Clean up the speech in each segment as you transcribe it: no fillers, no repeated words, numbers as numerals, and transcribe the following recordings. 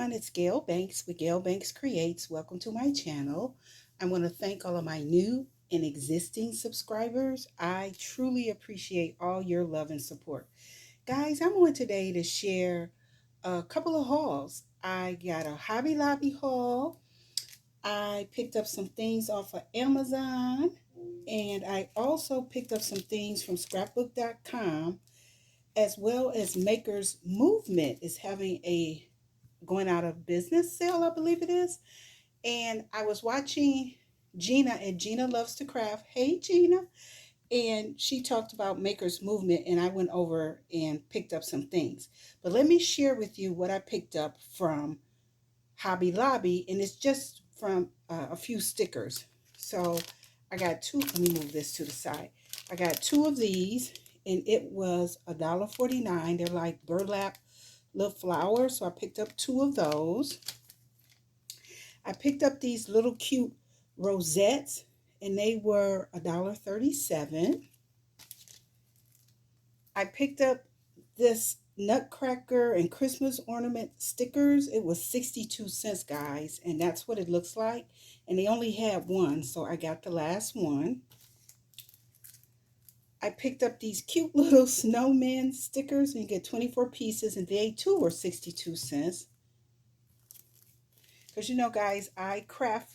everyone, it's Gail Banks with Gail Banks Creates. Welcome to my channel. I want to thank all of my new and existing subscribers. I truly appreciate all your love and support. Guys, I'm on today to share a couple of hauls. I got a Hobby Lobby haul. I picked up some things off of Amazon, and I also picked up some things from scrapbook.com, as well as Makers Movement is having a going out of business sale, I believe it is. And I was watching Gina, and Gina loves to craft. Hey, Gina. And she talked about Makers Movement, and I went over and picked up some things. But let me share with you what I picked up from Hobby Lobby, and it's just from a few stickers. So I got two. Let me move this to the side. I got two of these, and it was $1.49. They're like burlap little flowers, so I picked up two of those. I picked up these little cute rosettes, and they were $1.37. I picked up this nutcracker and Christmas ornament stickers. It was 62 cents, guys, and that's what it looks like. And they only had one, so I got the last one. I picked up these cute little snowman stickers, and you get 24 pieces, and they too were 62 cents. Because you know, guys, I craft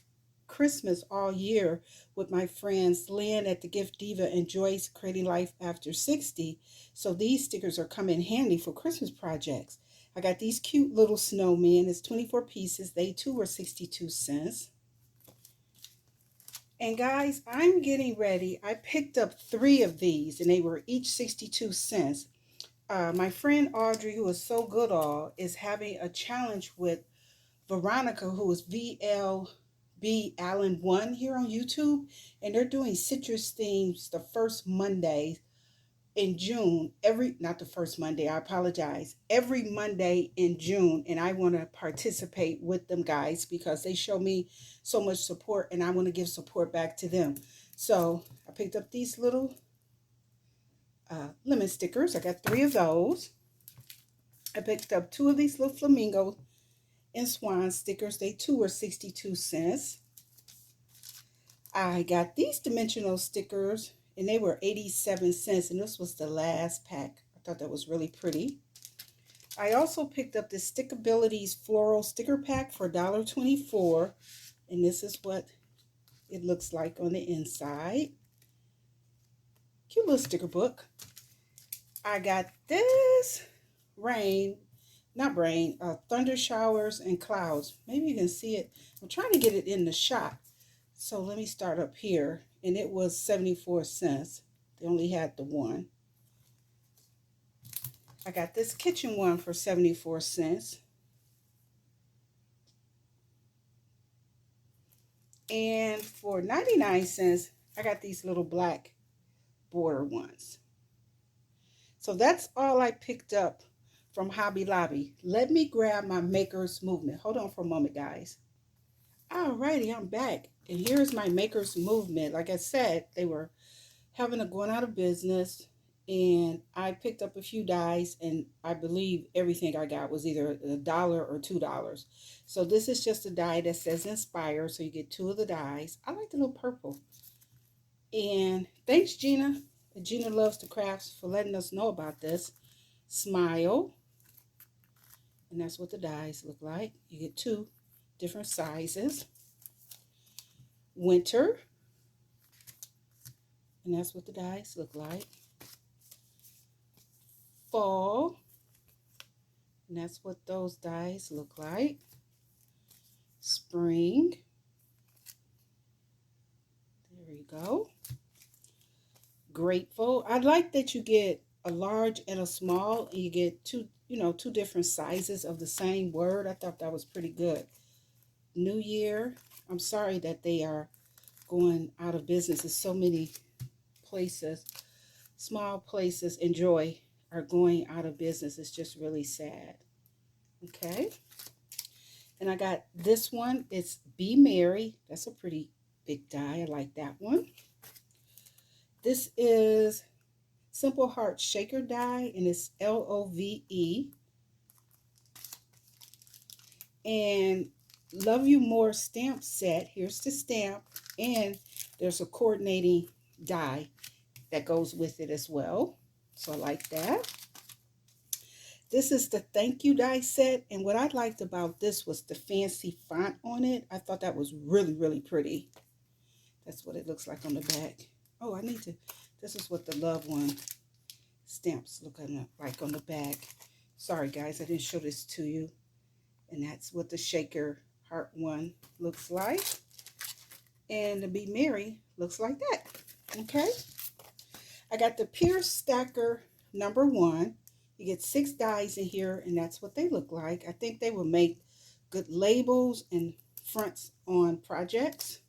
Christmas all year with my friends Lynn at the Gift Diva and Joyce Creating Life After 60. So these stickers are coming handy for Christmas projects. I got these cute little snowmen. It's 24 pieces. They too were 62 cents. And guys, I'm getting ready. I picked up three of these, and they were each 62 cents. My friend Audrey, who is so good all, is having a challenge with Veronica, who is VLB Allen 1 here on YouTube, and they're doing citrus themes the first Monday in June. Not the first Monday, I apologize. Every Monday in June, and I want to participate with them, guys, because they show me so much support, and I want to give support back to them. So I picked up these little lemon stickers. I got three of those. I picked up two of these little flamingo and swan stickers. They too were 62 cents. I got these dimensional stickers, and they were 87 cents, and this was the last pack. I thought that was really pretty. I also picked up the Stickabilities Floral Sticker Pack for $1.24, and this is what it looks like on the inside. Cute little sticker book. I got this thunder showers and clouds. Maybe you can see it. I'm trying to get it in the shot. So let me start up here. And it was 74 cents. They only had the one. I got this kitchen one for 74 cents. And for 99 cents, I got these little black border ones. So that's all I picked up from Hobby Lobby. Let me grab my Makers Movement. Hold on for a moment, guys. Alrighty, I'm back. And here's my Makers Movement. Like I said, they were going out of business. And I picked up a few dies, and I believe everything I got was either $1 or $2. So this is just a die that says Inspire. So you get two of the dies. I like the little purple. And thanks, Gina. Gina Loves to Crafts for letting us know about this. Smile. And that's what the dies look like. You get two different sizes. Winter. And that's what the dies look like. Fall. And that's what those dies look like. Spring. There we go. Grateful. I like that you get a large and a small, and you get two different sizes of the same word. I thought that was pretty good. New Year. I'm sorry that they are going out of business. There's so many places, small places, and joy are going out of business. It's just really sad. Okay. And I got this one. It's Be Merry. That's a pretty big die. I like that one. This is Simple Heart Shaker die, and it's LOVE. And Love You More stamp set. Here's the stamp, and there's a coordinating die that goes with it as well. So I like that. This is the thank you die set, and what I liked about this was the fancy font on it. I thought that was really, really pretty. That's what it looks like on the back. Oh, I need to, this is what the loved one stamps look like on the back. Sorry guys, I didn't show this to you. And that's what the shaker heart one looks like. And the Be Merry looks like that. Okay. I got the Pierce Stacker #1. You get 6 dies in here, and that's what they look like. I think they will make good labels and fronts on projects.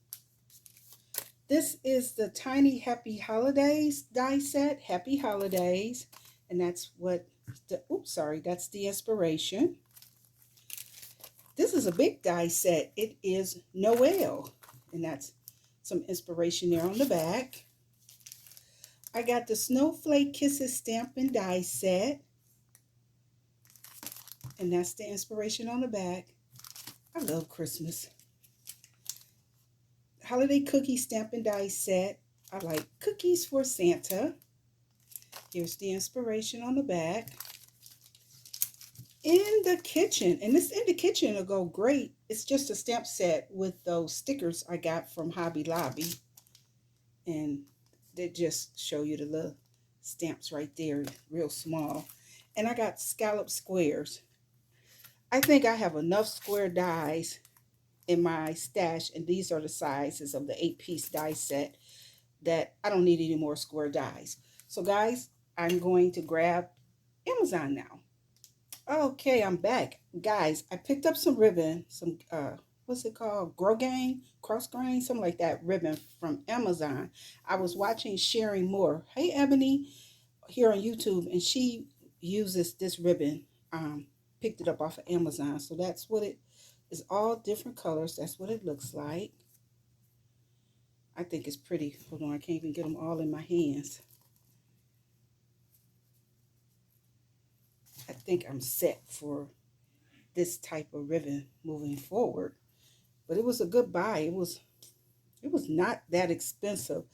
This is the Tiny Happy Holidays die set. Happy Holidays. And that's what the, oops, sorry, that's the inspiration. This is a big die set. It is Noel. And that's some inspiration there on the back. I got the Snowflake Kisses stamp and die set. And that's the inspiration on the back. I love Christmas. Holiday Cookie stamp and die set. I like cookies for Santa. Here's the inspiration on the back. In the kitchen, and this in the kitchen will go great. It's just a stamp set with those stickers I got from Hobby Lobby. And they just show you the little stamps right there, real small. And I got scallop squares. I think I have enough square dies in my stash, and these are the sizes of the 8-piece die set that I don't need any more square dies. So guys, I'm going to grab Amazon now. Okay, I'm back. Guys, I picked up some ribbon, some what's it called? Grow Gang, cross grain, something like that ribbon from Amazon. I was watching Sharing Moore. Hey Ebony, here on YouTube, and she uses this ribbon. Picked it up off of Amazon. So that's what it is, all different colors. That's what it looks like. I think it's pretty. Hold on, I can't even get them all in my hands. I think I'm set for this type of ribbon moving forward. But it was a good buy. It was not that expensive.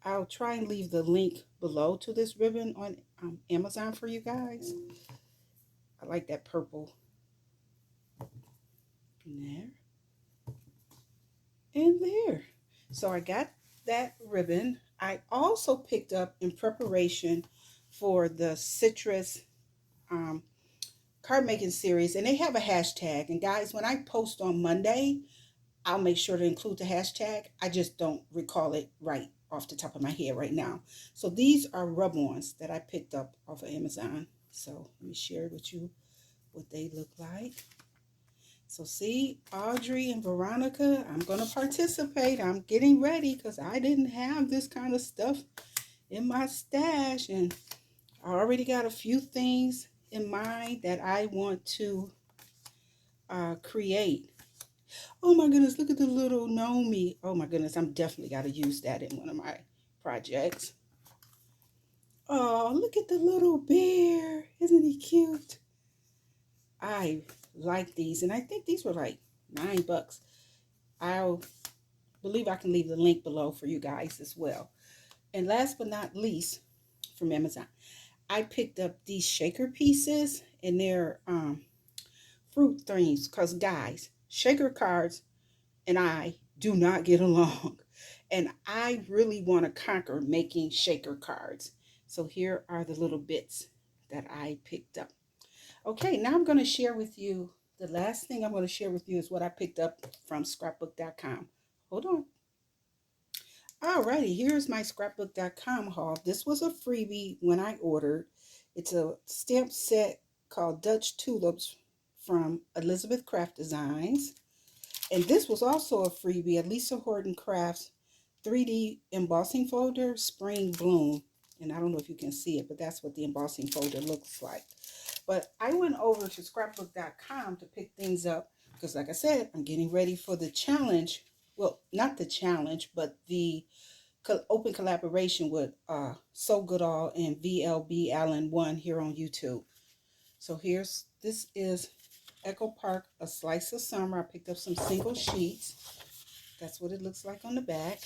I'll try and leave the link below to this ribbon on Amazon for you guys. I like that purple in there and there. So I got that ribbon. I also picked up, in preparation for the citrus card making series, and they have a hashtag. And guys, when I post on Monday, I'll make sure to include the hashtag. I just don't recall it right off the top of my head right now. So these are rub-ons that I picked up off of Amazon. So let me share with you what they look like. So see, Audrey and Veronica, I'm going to participate. I'm getting ready because I didn't have this kind of stuff in my stash. And I already got a few things in mind that I want to create. Oh my goodness, look at the little Nomi. Oh my goodness, I'm definitely got to use that in one of my projects. Oh, look at the little bear. Isn't he cute? I like these, and I think these were like $9. I'll believe I can leave the link below for you guys as well. And last but not least, from Amazon, I picked up these shaker pieces, and they're fruit things, because guys, shaker cards and I do not get along. And I really want to conquer making shaker cards. So here are the little bits that I picked up. Okay, now I'm going to share with you, the last thing I'm going to share with you is what I picked up from scrapbook.com. Hold on. Alrighty, here's my scrapbook.com haul. This was a freebie when I ordered. It's a stamp set called Dutch Tulips from Elizabeth Craft Designs. And this was also a freebie, a Lisa Horton Crafts 3D embossing folder, Spring Bloom. And I don't know if you can see it, but that's what the embossing folder looks like. But I went over to scrapbook.com to pick things up because, like I said, I'm getting ready for the challenge. Well, not the challenge, but the open collaboration with So Goodall and VLB Allen 1 here on YouTube. So this is Echo Park, A Slice of Summer. I picked up some single sheets. That's what it looks like on the back.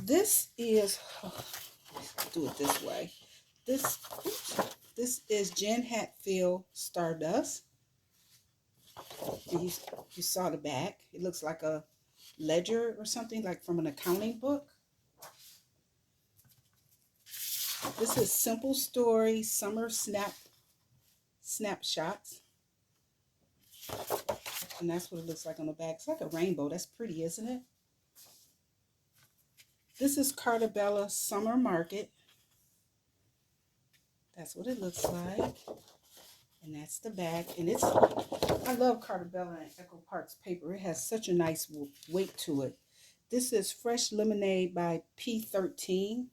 This is, let's do it this way. This is Jen Hatfield Stardust. And you saw the back. It looks like a ledger or something, like from an accounting book. This is Simple Story Summer Snapshots. And that's what it looks like on the back. It's like a rainbow. That's pretty, isn't it? This is Cartabella Summer Market. That's what it looks like. And that's the back. And I love Cartabella and Echo Park's paper. It has such a nice weight to it. This is Fresh Lemonade by P13.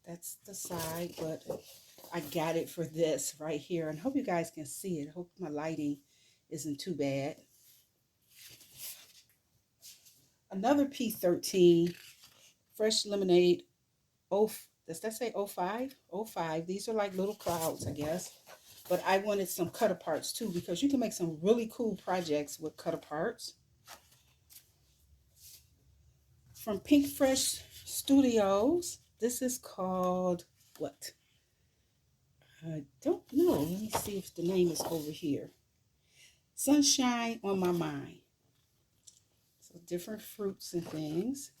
That's the side, but I got it for this right here. And I hope you guys can see it. I hope my lighting isn't too bad. Another P13 Fresh Lemonade. Does that say 05? 05. These are like little clouds, I guess. But I wanted some cut aparts too, because you can make some really cool projects with cut aparts. From Pink Fresh Studios. This is called what? I don't know. Let me see if the name is over here. Sunshine on My Mind. So different fruits and things.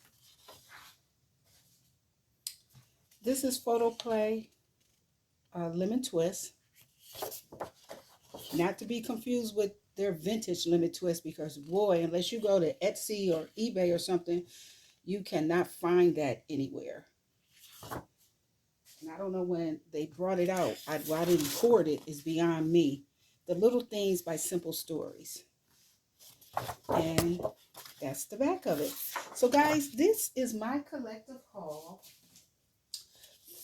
This is Photoplay Lemon Twist. Not to be confused with their vintage lemon twist, because boy, unless you go to Etsy or eBay or something, you cannot find that anywhere. And I don't know when they brought it out. Why I didn't hoard it is beyond me. The Little Things by Simple Stories. And that's the back of it. So guys, this is my collective haul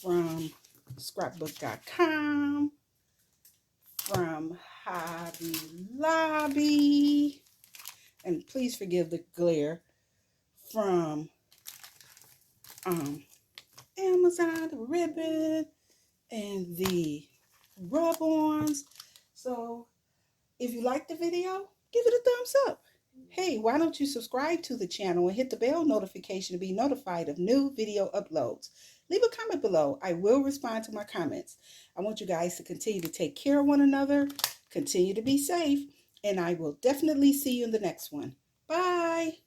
from scrapbook.com, from Hobby Lobby, and please forgive the glare, from Amazon, the ribbon, and the rub-ons. So if you like the video, give it a thumbs up. Hey, why don't you subscribe to the channel and hit the bell notification to be notified of new video uploads? Leave a comment below. I will respond to my comments. I want you guys to continue to take care of one another, continue to be safe, and I will definitely see you in the next one. Bye.